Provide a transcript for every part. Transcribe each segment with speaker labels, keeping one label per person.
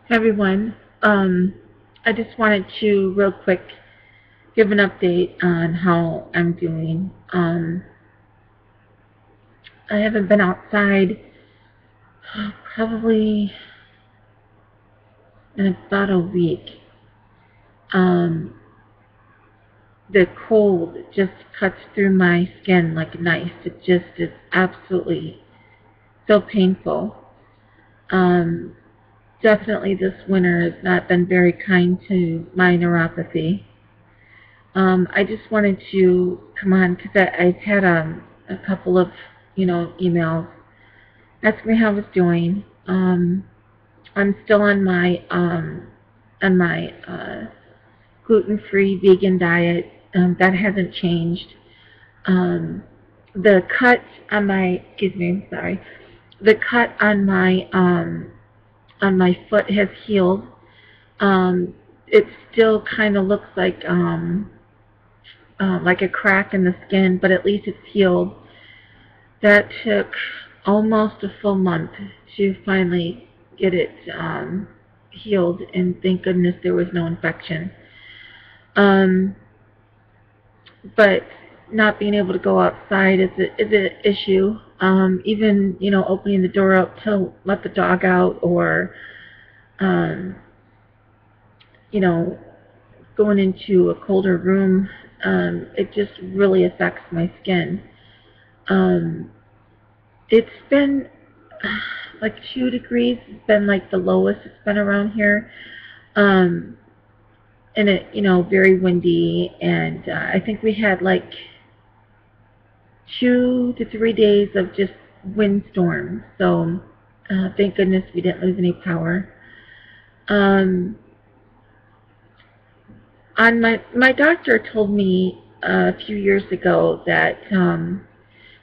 Speaker 1: Hey everyone. I just wanted to real quick give an update on how I'm doing. I haven't been outside probably in about a week. Um, the cold just cuts through my skin like a knife. It just is absolutely so painful. Um, Definitely this winter has not been very kind to my neuropathy. I just wanted to come on because I've had a couple of, emails asking me how I was doing. I'm still on my gluten-free vegan diet. That hasn't changed. Um, the cut on my, excuse me, sorry, the cut on my foot has healed. It still kind of looks like a crack in the skin, but at least it's healed. That took almost a full month to finally get it healed, and thank goodness there was no infection. But not being able to go outside is an issue. Even opening the door up to let the dog out, or um, you know going into a colder room, it just really affects my skin. Um, it's been like 2 degrees. It's been like the lowest it's been around here. Um, and it, very windy. And I think we had like 2 to 3 days of just windstorms. So thank goodness we didn't lose any power. My doctor told me a few years ago that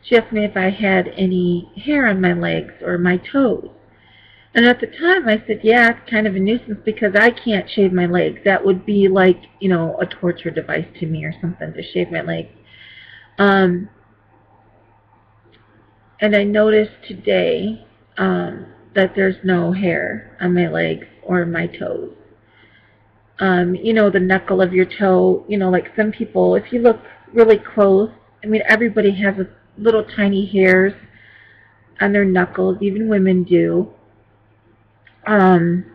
Speaker 1: she asked me if I had any hair on my legs or my toes. And at the time I said, yeah, it's kind of a nuisance because I can't shave my legs. That would be like, a torture device to me or something to shave my legs. And I noticed today that there's no hair on my legs or my toes. The knuckle of your toe, like some people, if you look really close, I mean, everybody has a little tiny hairs on their knuckles, even women do. Um,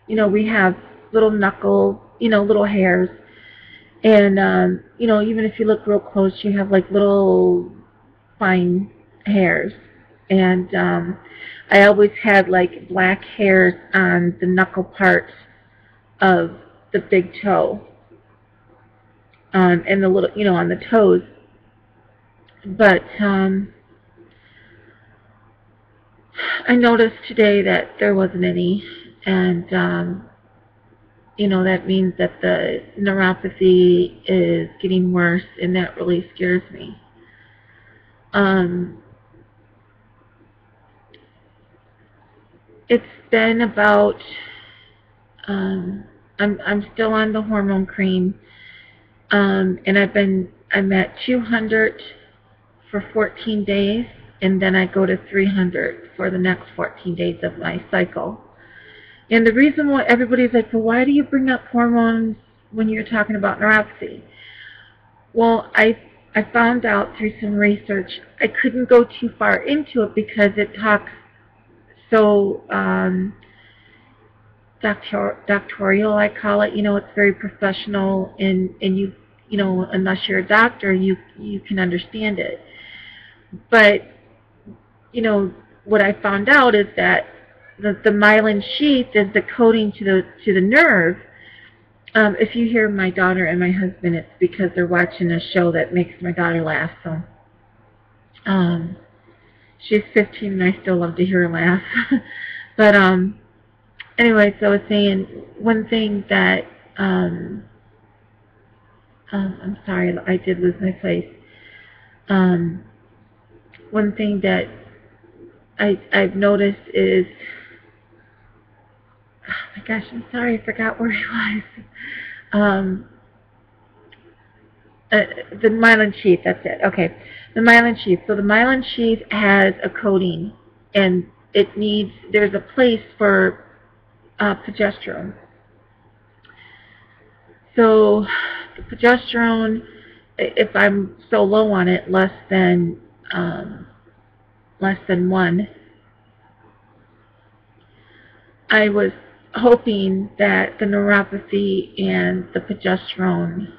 Speaker 1: we have little knuckles, little hairs. And, even if you look real close, you have like little fine hairs. And I always had like black hairs on the knuckle part of the big toe, and the little, on the toes. But I noticed today that there wasn't any, and that means that the neuropathy is getting worse, and that really scares me. It's been about, I'm still on the hormone cream, and I'm at 200 for 14 days, and then I go to 300 for the next 14 days of my cycle. And the reason why everybody's like, well, why do you bring up hormones when you're talking about neuropathy? Well, I found out through some research I couldn't go too far into it because it talks so doctorial, I call it. It's very professional, and you unless you're a doctor, you can understand it. But what I found out is that the myelin sheath is the coating to the nerve. If you hear my daughter and my husband, it's because they're watching a show that makes my daughter laugh. So she's 15, and I still love to hear her laugh. But anyway, so I was saying one thing that I'm sorry, I did lose my place. One thing that I've noticed is, oh my gosh, I'm sorry, I forgot where I was. The myelin sheath, that's it. Okay, the myelin sheath. So the myelin sheath has a coating, and there's a place for progesterone. So the progesterone, if I'm so low on it, less than 1, I was hoping that the neuropathy and the progesterone,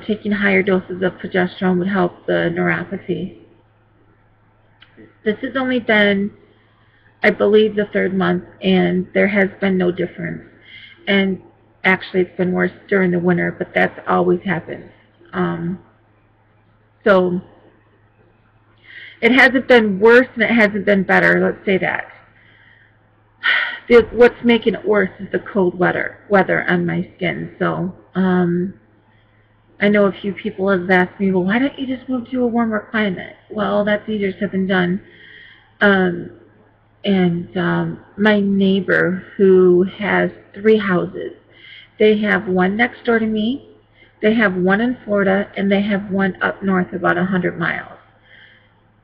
Speaker 1: taking higher doses of progesterone would help the neuropathy. This has only been, I believe, the 3rd month, and there has been no difference. And actually, it's been worse during the winter, but that's always happens. So it hasn't been worse and it hasn't been better, let's say that. What's making it worse is the cold weather on my skin. So I know a few people have asked me, well, why don't you just move to a warmer climate? Well, that's easier said than done. My neighbor, who has 3 houses, they have one next door to me, they have one in Florida, and they have one up north about 100 miles.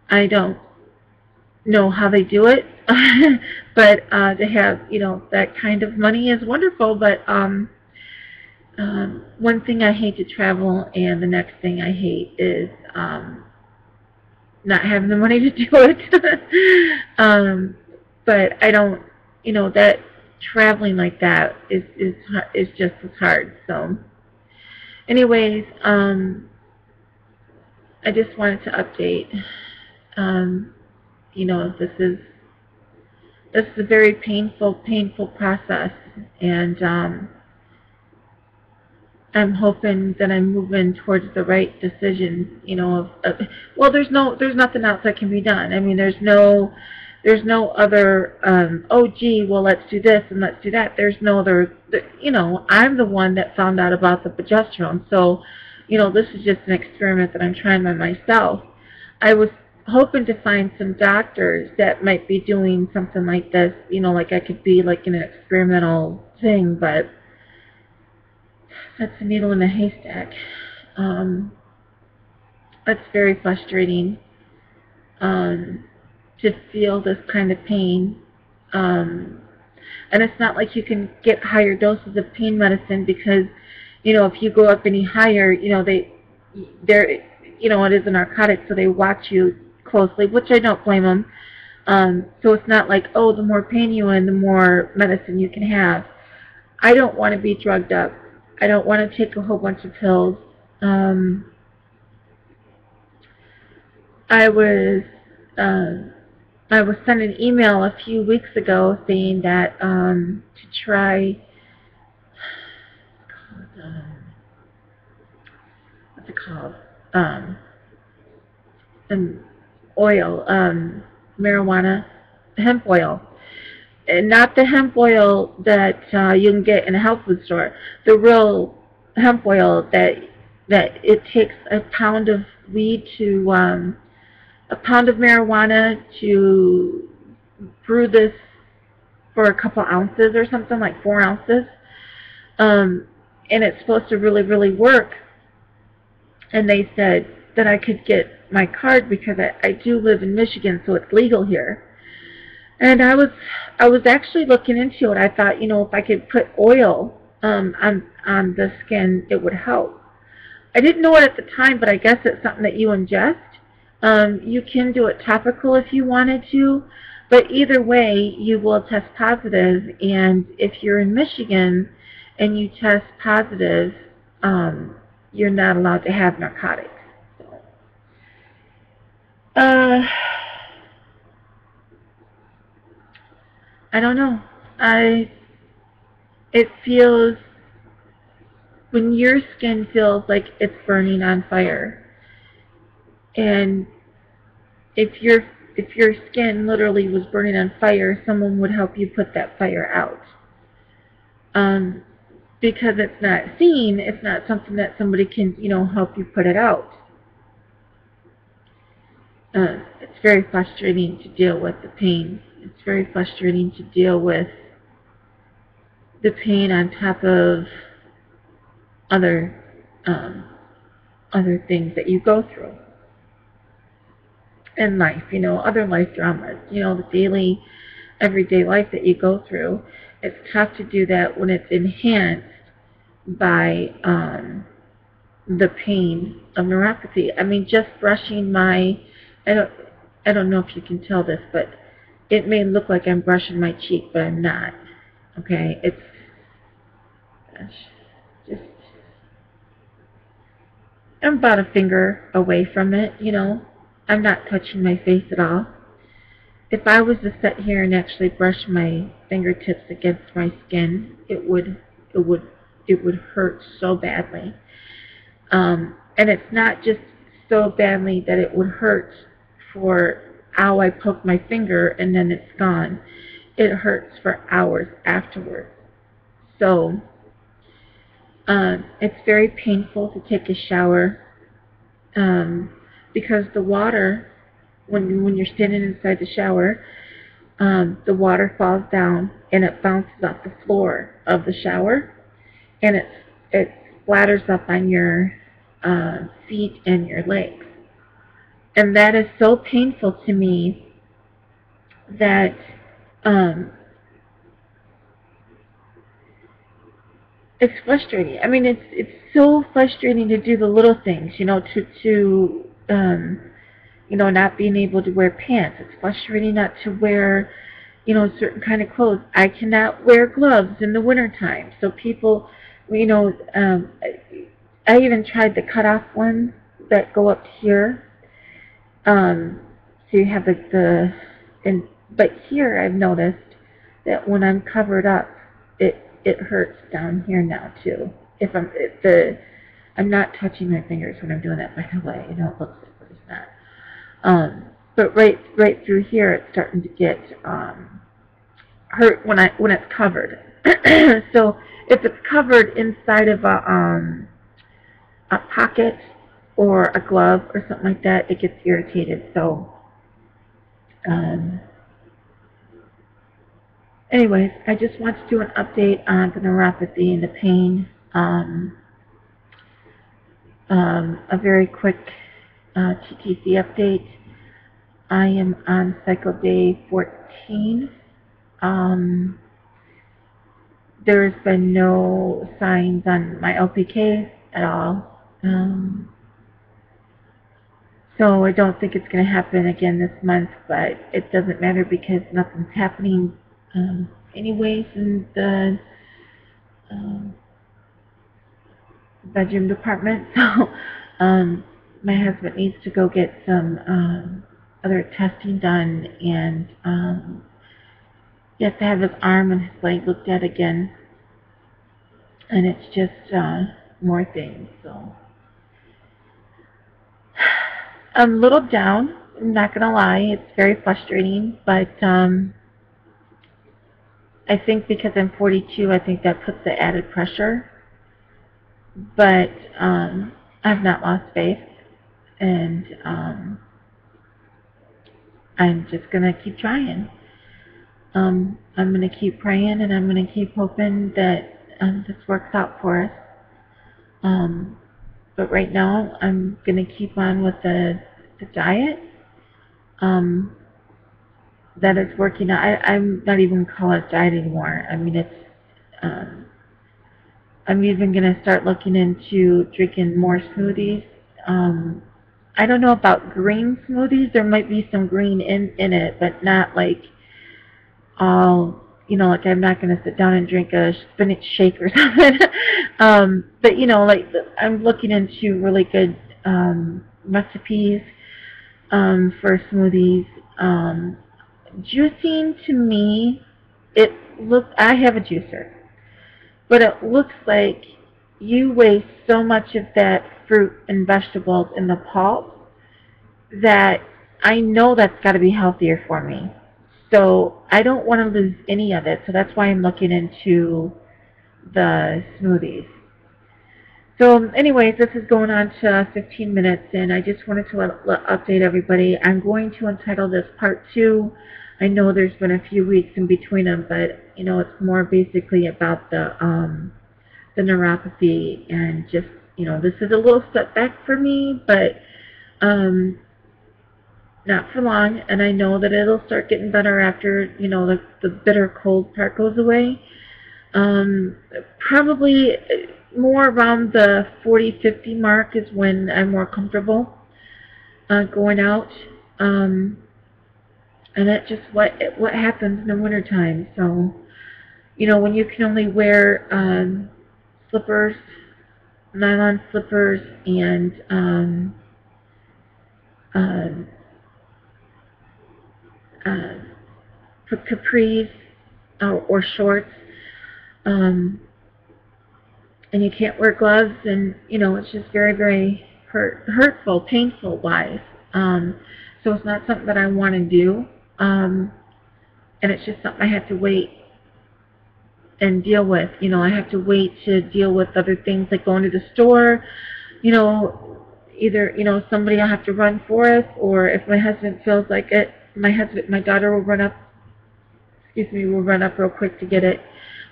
Speaker 1: I don't know how they do it, but to have, that kind of money is wonderful. But one thing I hate to travel, and the next thing I hate is not having the money to do it. But I don't, that traveling like that is just as hard. So, anyways, I just wanted to update. This is a very painful process, and I'm hoping that I'm moving towards the right decision. Well, there's nothing else that can be done. I mean, there's no other. Oh, gee, well, let's do this and let's do that. There's no other. I'm the one that found out about the progesterone, so this is just an experiment that I'm trying by myself. I was hoping to find some doctors that might be doing something like this, like I could be like in an experimental thing, but that's a needle in a haystack. It's very frustrating to feel this kind of pain. And it's not like you can get higher doses of pain medicine, because, if you go up any higher, it is a narcotic, so they watch you closely, which I don't blame them. So it's not like, oh, the more pain you're in, the more medicine you can have. I don't want to be drugged up. I don't want to take a whole bunch of pills. I was sent an email a few weeks ago saying that to try, what's it called? An oil, marijuana, hemp oil. And not the hemp oil that you can get in a health food store. The real hemp oil that it takes a pound of weed to a pound of marijuana to brew this for a couple ounces or something, like 4 ounces. And it's supposed to really, really work. And they said that I could get my card because I do live in Michigan, so it's legal here. And I was actually looking into it. I thought, if I could put oil on the skin, it would help. I didn't know it at the time, but I guess it's something that you ingest. You can do it topical if you wanted to, but either way, you will test positive. And if you're in Michigan and you test positive, you're not allowed to have narcotics. I don't know. It feels, when your skin feels like it's burning on fire, and if your skin literally was burning on fire, someone would help you put that fire out. Because it's not seen, it's not something that somebody can, help you put it out. It's very frustrating to deal with the pain. It's very frustrating to deal with the pain on top of other things that you go through in life, other life dramas, the daily everyday life that you go through. It's tough to do that when it's enhanced by the pain of neuropathy. I mean, just brushing my, I don't, I don't know if you can tell this, but it may look like I'm brushing my cheek, but I'm not. Okay, it's, gosh, just, I'm about a finger away from it, you know. I'm not touching my face at all. If I was to sit here and actually brush my fingertips against my skin, it would, it would hurt so badly. And it's not just so badly that it would hurt for how I poke my finger and then it's gone. It hurts for hours afterwards. So it's very painful to take a shower because the water, when you're standing inside the shower, the water falls down and it bounces off the floor of the shower, and it splatters up on your feet and your legs. And that is so painful to me that it's frustrating. I mean, it's so frustrating to do the little things, you know, you know, not being able to wear pants. It's frustrating not to wear, you know, certain kind of clothes. I cannot wear gloves in the wintertime. So people, you know, I even tried the cut-off ones that go up here. So you have but here I've noticed that when I'm covered up, it hurts down here now too. I'm not touching my fingers when I'm doing that, by the way. You know, it looks like, but it's not. But right through here, it's starting to get hurt when it's covered. So if it's covered inside of a pocket or a glove or something like that, it gets irritated. So anyways, I just want to do an update on the neuropathy and the pain. A very quick TTC update. I am on cycle day 14. There has been no signs on my LPK at all. So I don't think it's going to happen again this month, but it doesn't matter because nothing's happening anyways in the bedroom department. So my husband needs to go get some other testing done, and he has to have his arm and his leg looked at again, and it's just more things. So I'm a little down, I'm not going to lie. It's very frustrating, but I think because I'm 42, I think that puts the added pressure. But I've not lost faith, and I'm just going to keep trying. I'm going to keep praying, and I'm going to keep hoping that this works out for us. But right now, I'm going to keep on with the diet that is working out. I'm not even going to call it diet anymore. I mean, it's I'm even going to start looking into drinking more smoothies. I don't know about green smoothies. There might be some green in it, but not like all, you know, like I'm not going to sit down and drink a spinach shake or something. But, you know, like I'm looking into really good recipes for smoothies. Juicing, to me, I have a juicer, but it looks like you waste so much of that fruit and vegetables in the pulp that I know that's got to be healthier for me. So I don't want to lose any of it. So that's why I'm looking into the smoothies. So anyways, this is going on to 15 minutes, and I just wanted to update everybody. I'm going to entitle this Part 2. I know there's been a few weeks in between them, but you know, it's more basically about the neuropathy, and just, you know, this is a little setback for me, but not for long, and I know that it'll start getting better after, you know, the bitter cold part goes away. Probably more around the 40-50 mark is when I'm more comfortable going out. And that's just what happens in the wintertime. So, you know, when you can only wear slippers, nylon slippers, and uh, uh, capris or shorts, um, and you can't wear gloves, and you know it's just very, very hurtful, painful wise. So it's not something that I want to do, and it's just something I have to wait and deal with. You know, I have to wait to deal with other things like going to the store. You know, either somebody will have to run for us, or if my husband feels like it, my daughter will run up. Excuse me, will run up real quick to get it.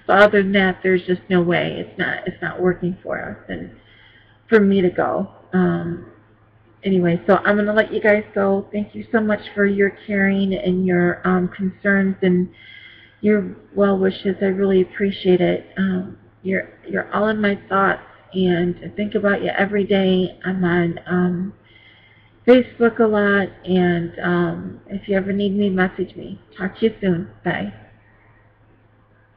Speaker 1: But other than that, there's just no way. It's not working for us, and for me to go. Anyway, so I'm going to let you guys go. Thank you so much for your caring and your concerns and your well wishes. I really appreciate it. You're all in my thoughts, and I think about you every day. I'm on Facebook a lot, and if you ever need me, message me. Talk to you soon. Bye.